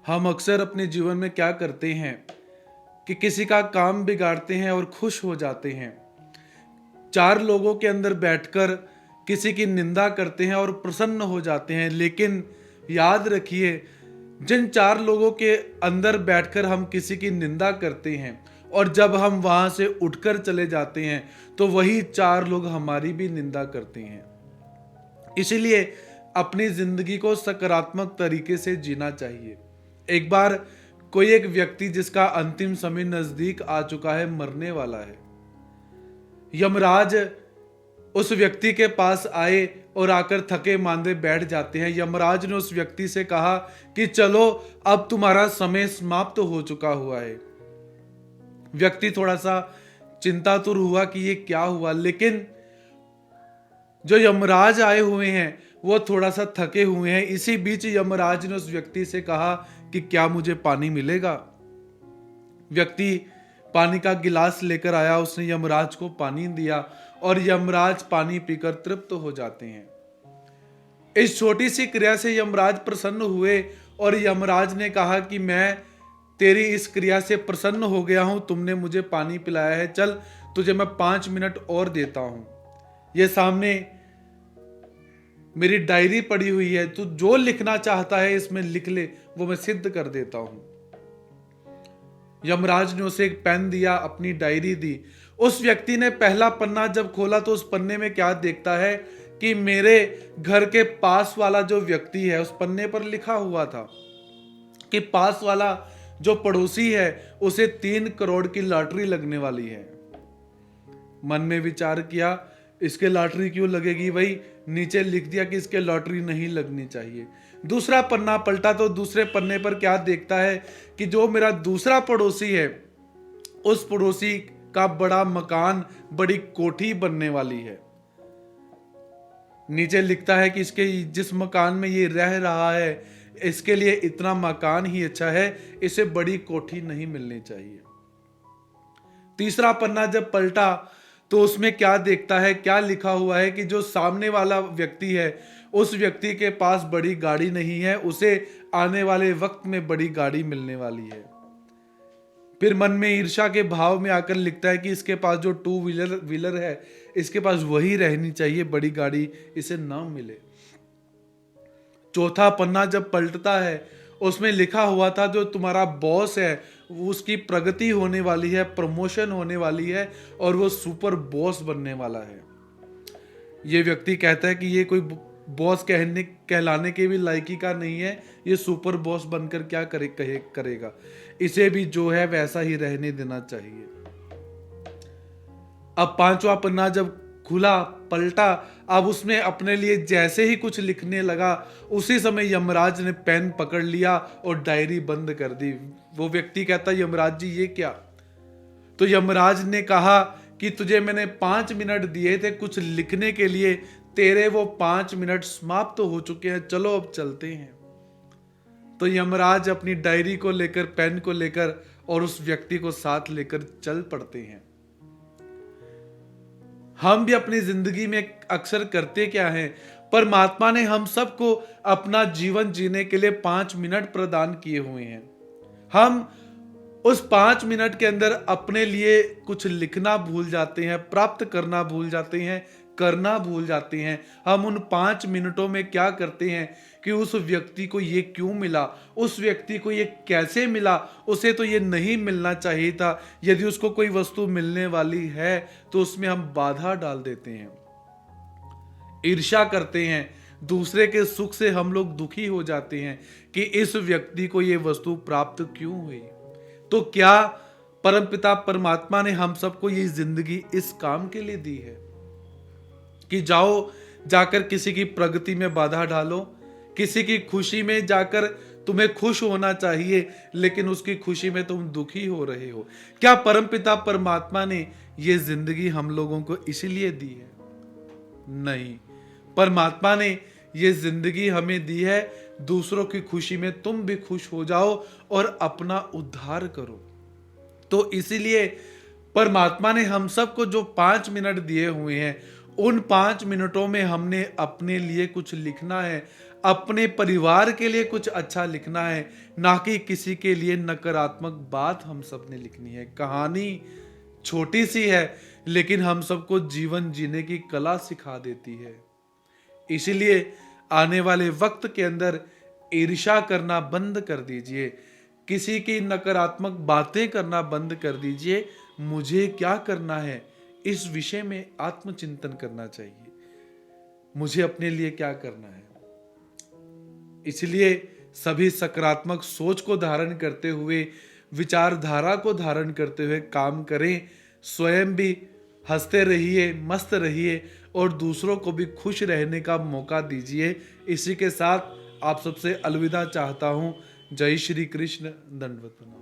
हम अक्सर अपने जीवन में क्या करते हैं कि किसी का काम बिगाड़ते हैं और खुश हो जाते हैं। चार लोगों के अंदर बैठकर किसी की निंदा करते हैं और प्रसन्न हो जाते हैं, लेकिन याद रखिए, जिन चार लोगों के अंदर बैठकर हम किसी की निंदा करते हैं और जब हम वहां से उठकर चले जाते हैं तो वही चार लोग हमारी भी निंदा करते हैं। इसीलिए अपनी जिंदगी को सकारात्मक तरीके से जीना चाहिए। एक बार कोई एक व्यक्ति जिसका अंतिम समय नजदीक आ चुका है, मरने वाला है, यमराज उस व्यक्ति के पास आए और आकर थके मांदे बैठ जाते हैं। यमराज ने उस व्यक्ति से कहा कि चलो, अब तुम्हारा समय समाप्त हो चुका हुआ है। व्यक्ति थोड़ा सा चिंतातुर हुआ कि ये क्या हुआ, लेकिन जो यमराज आए हुए हैं वो थोड़ा सा थके हुए हैं। इसी बीच यमराज ने उस व्यक्ति से कहा कि क्या मुझे पानी मिलेगा। व्यक्ति पानी का गिलास लेकर आया, उसने यमराज को पानी दिया और यमराज पानी पीकर तृप्त हो जाते हैं। इस छोटी सी क्रिया से यमराज प्रसन्न हुए और यमराज ने कहा कि मैं तेरी इस क्रिया से प्रसन्न हो गया हूं, तुमने मुझे पानी पिलाया है, चल तुझे मैं 5 मिनट और देता हूं। ये सामने मेरी डायरी पड़ी हुई है, तू जो लिखना चाहता है इसमें लिख ले, वो मैं सिद्ध कर देता हूं। यमराज ने उसे एक पेन दिया, अपनी डायरी दी। उस व्यक्ति ने पहला पन्ना जब खोला तो उस पन्ने में क्या देखता है कि मेरे घर के पास वाला जो व्यक्ति है, उस पन्ने पर लिखा हुआ था कि पास वाला जो पड़ोसी है उसे 3 करोड़ की लॉटरी लगने वाली है। मन में विचार किया, इसके लॉटरी क्यों लगेगी भाई। नीचे लिख दिया कि इसके लॉटरी नहीं लगनी चाहिए। दूसरा पन्ना पलटा तो दूसरे पन्ने पर क्या देखता है कि जो मेरा दूसरा पड़ोसी है, उस पड़ोसी का बड़ा मकान, बड़ी कोठी बनने वाली है। नीचे लिखता है कि इसके जिस मकान में ये रह रहा है, इसके लिए इतना मकान ही अच्छा है, इसे बड़ी कोठी नहीं मिलनी चाहिए। तीसरा पन्ना जब पलटा तो उसमें क्या देखता है, क्या लिखा हुआ है कि जो सामने वाला व्यक्ति है, उस व्यक्ति के पास बड़ी गाड़ी नहीं है, उसे आने वाले वक्त में बड़ी गाड़ी मिलने वाली है। फिर मन में ईर्ष्या के भाव में आकर लिखता है कि इसके पास जो 2 व्हीलर है, इसके पास वही रहनी चाहिए, बड़ी गाड़ी इसे ना मिले। चौथा पन्ना जब पलटता है, उसमें लिखा हुआ था जो तुम्हारा बॉस है उसकी प्रगति होने वाली है, प्रमोशन होने वाली है और वो सुपर बॉस बनने वाला है। ये व्यक्ति कहता है कि ये कोई बॉस कहलाने के भी लायकी का नहीं है, ये सुपर बॉस बनकर क्या करेगा, इसे भी जो है वैसा ही रहने देना चाहिए। अब पांचवा पन्ना जब खुला, पलटा, अब उसमें अपने लिए जैसे ही कुछ लिखने लगा, उसी समय यमराज ने पेन पकड़ लिया और डायरी बंद कर दी। वो व्यक्ति कहता, यमराज जी ये क्या। तो यमराज ने कहा कि तुझे मैंने 5 मिनट दिए थे कुछ लिखने के लिए, तेरे वो 5 मिनट समाप्त तो हो चुके हैं, चलो अब चलते हैं। तो यमराज अपनी डायरी को लेकर, पेन को लेकर और उस व्यक्ति को साथ लेकर चल पड़ते हैं। हम भी अपनी जिंदगी में अक्सर करते क्या है, परमात्मा ने हम सबको अपना जीवन जीने के लिए 5 मिनट प्रदान किए हुए हैं। हम उस 5 मिनट के अंदर अपने लिए कुछ लिखना भूल जाते हैं, प्राप्त करना भूल जाते हैं, करना भूल जाते हैं। हम उन 5 मिनटों में क्या करते हैं कि उस व्यक्ति को ये क्यों मिला, उस व्यक्ति को ये कैसे मिला, उसे तो ये नहीं मिलना चाहिए था। यदि उसको कोई वस्तु मिलने वाली है तो उसमें हम बाधा डाल देते हैं, ईर्ष्या करते हैं, दूसरे के सुख से हम लोग दुखी हो जाते हैं कि इस व्यक्ति को ये वस्तु प्राप्त क्यों हुई। तो क्या परमपिता परमात्मा ने हम सबको ये जिंदगी इस काम के लिए दी है कि जाओ जाकर किसी की प्रगति में बाधा डालो, किसी की खुशी में जाकर तुम्हें खुश होना चाहिए लेकिन उसकी खुशी में तुम दुखी हो रहे हो। क्या परमपिता परमात्मा ने ये जिंदगी हम लोगों को इसीलिए दी है? नहीं, परमात्मा ने ये जिंदगी हमें दी है दूसरों की खुशी में तुम भी खुश हो जाओ और अपना उद्धार करो। तो इसीलिए परमात्मा ने हम सबको जो 5 मिनट दिए हुए हैं, उन 5 मिनटों में हमने अपने लिए कुछ लिखना है, अपने परिवार के लिए कुछ अच्छा लिखना है, ना कि किसी के लिए नकारात्मक बात हम सब ने लिखनी है। कहानी छोटी सी है, लेकिन हम सबको जीवन जीने की कला सिखा देती है। इसलिए आने वाले वक्त के अंदर ईर्ष्या करना बंद कर दीजिए, किसी की नकारात्मक बातें करना बंद कर दीजिए। मुझे क्या करना है, इस विषय में आत्मचिंतन करना चाहिए। मुझे अपने लिए क्या करना है। इसलिए सभी सकारात्मक सोच को धारण करते हुए, विचारधारा को धारण करते हुए काम करें। स्वयं भी हंसते रहिए, मस्त रहिए और दूसरों को भी खुश रहने का मौका दीजिए। इसी के साथ आप सबसे अलविदा चाहता हूँ। जय श्री कृष्ण। दंडवत प्रणाम।